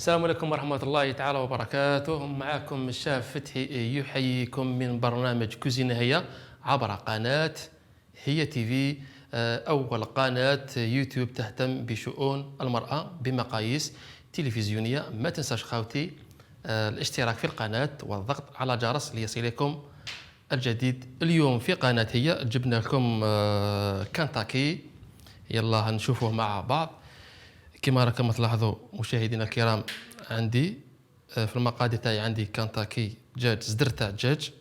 السلام عليكم ورحمة الله تعالى وبركاته. معكم الشاف فتحي يحييكم من برنامج كوزينة هي عبر قناة هي تي في، أول قناة يوتيوب تهتم بشؤون المرأة بمقاييس تلفزيونية. ما تنساش خاوتي الاشتراك في القناة والضغط على جرس ليصلكم الجديد. اليوم في قناة هي جبنا لكم كنتاكي، يلا نشوفوه مع بعض. كما راكم تلاحظوا مشاهدينا الكرام، عندي في المقادير تاعي عندي كنتاكي دجاج، صدر تاع دجاج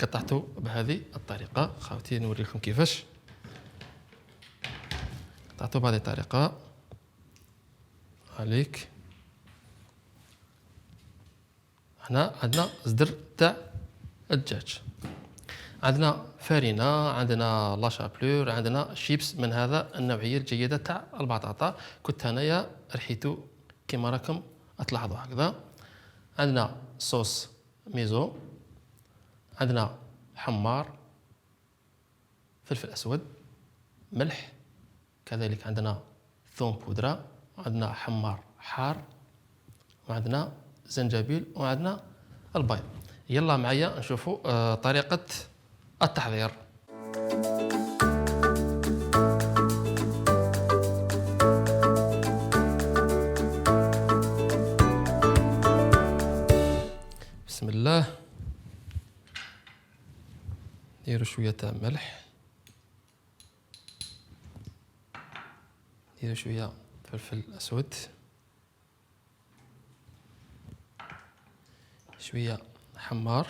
قطعته بهذه الطريقه. خاوتي نوري لكم كيفاش قطعته بهذه الطريقه. عليك هنا عندنا صدر تاع الدجاج، عندنا فارينه، عندنا لاشابلور، عندنا شيبس من هذا النوعيه الجيده تاع البطاطا. كنت انايا رحيتو كما راكم تلاحظوا هكذا. عندنا صوص ميزو، عندنا حمار، فلفل اسود، ملح، كذلك عندنا ثوم بودره، وعندنا حمار حار، وعندنا زنجبيل، وعندنا البيض. يلا معايا نشوفوا طريقه التحضير. بسم الله. نديرو شويه تاع ملح، نديرو شويه فلفل اسود، شويه حمار،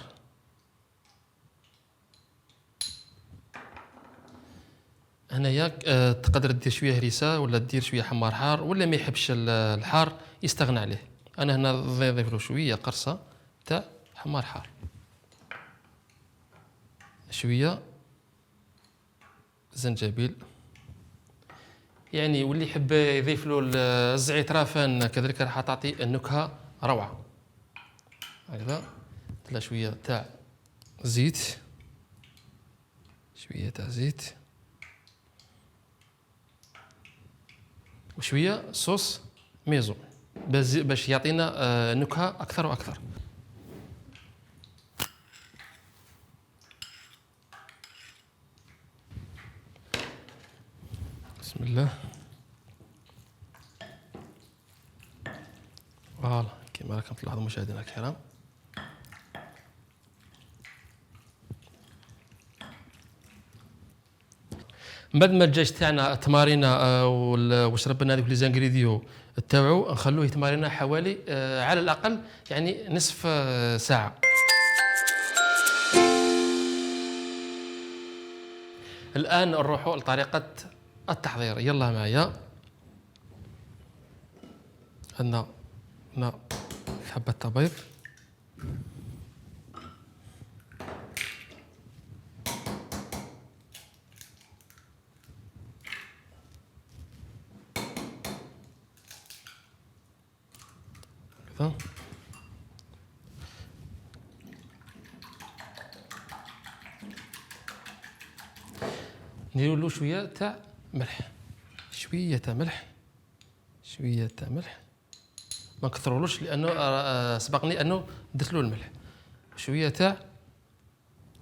هنايا تقدر دير شويه هريسه ولا دير شويه حمار حار، ولا ما يحبش الحار يستغنى عليه. انا هنا نضيف له شويه قرصه تاع حمار حار، شويه زنجبيل، يعني واللي يحب يضيف له الزعترافان كذلك راح تعطي النكهه روعه. هكذا لا شويه تاع زيت، شويه تاع زيت، وشويه صوص ميزو باش يعطينا نكهه اكثر واكثر. بسم الله. فوالا كما راكم تلاحظوا مشاهدينا الكرام، من بعد ما الدجاج تاعنا تمارينا وشربنا هذوك لي زانغريديو تاوعو، نخلوه يتمارينا حوالي على الاقل يعني نصف ساعه. الان نروحوا لطريقه التحضير. يلا معايا. عندنا هنا حبه بيض، كذا، نديروا له شويه تاع ملح، شويه تاع ملح، شويه تاع ملح، ما نكثرولوش لانه سبقني انه درت له الملح. شويه تاع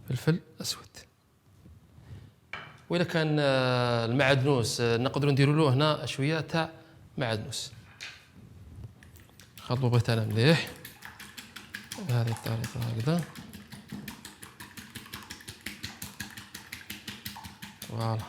فلفل اسود، وإلا كان المعدنوس نقدروا نديروا له هنا شويه تاع معدنوس. نخلطوا بغيت انا مليح بهذه الطريقه هكذا. فوالا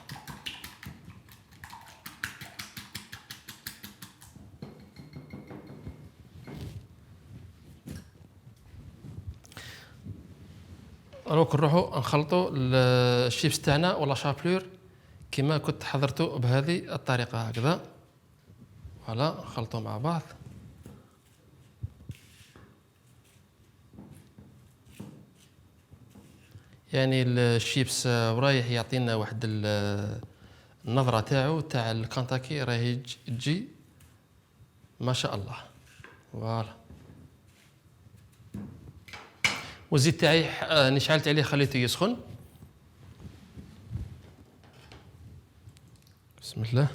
دروك نروحوا نخلطوا الشيبس تاعنا ولا شابلور كما كنت حضرته بهذه الطريقه هكذا. فوالا نخلطوا مع بعض. يعني الشيبس ورايح يعطينا واحد النظره تاعو تاع الكنتاكي، راهي تجي ما شاء الله. فوالا والزيت تاعي نشعلت عليه خليته يسخن. بسم الله.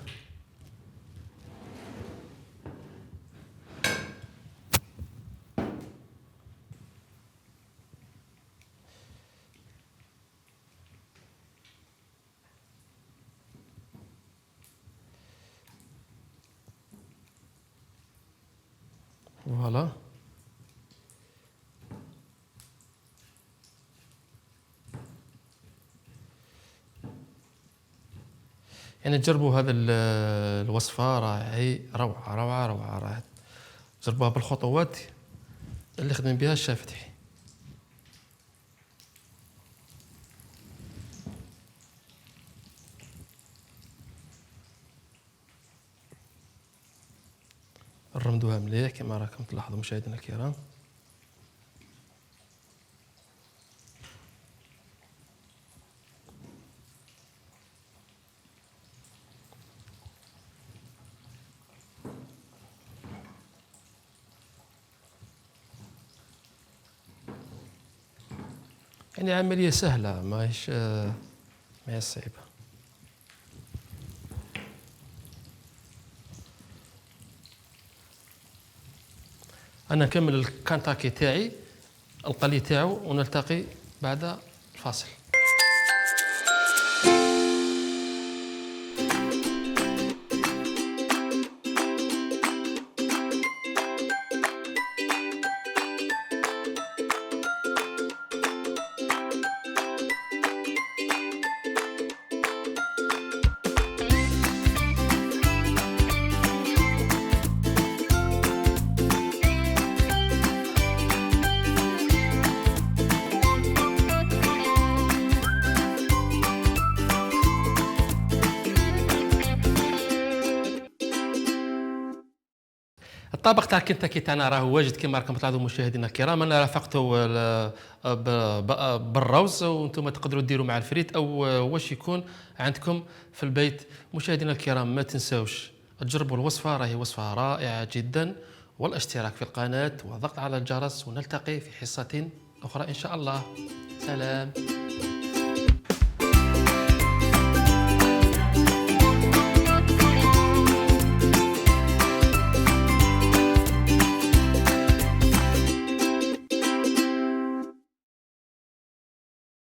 فوالا. يعني تجربوا هذا الوصفة، راهي روعة روعة روعة، راه جربوها بالخطوات اللي خدم بها الشاف فتحي. نرمدوها مليح كما راكم تلاحظوا مشاهدينا الكرام. يعني عملية سهلة، ما هي صعيبة. أنا نكمل الكنتاكي تاعي القلي تاعو ونلتقي بعد الفاصل. الطبق تاع الكنتاكي تاعنا راه واجد كما راكم تلاحظوا مشاهدينا الكرام. انا رافقته بالروز، وانتم تقدروا ديروا مع الفريت او واش يكون عندكم في البيت. مشاهدينا الكرام ما تنساوش تجربوا الوصفه، راهي وصفه رائعه جدا، والاشتراك في القناه والضغط على الجرس، ونلتقي في حصه اخرى ان شاء الله. سلام.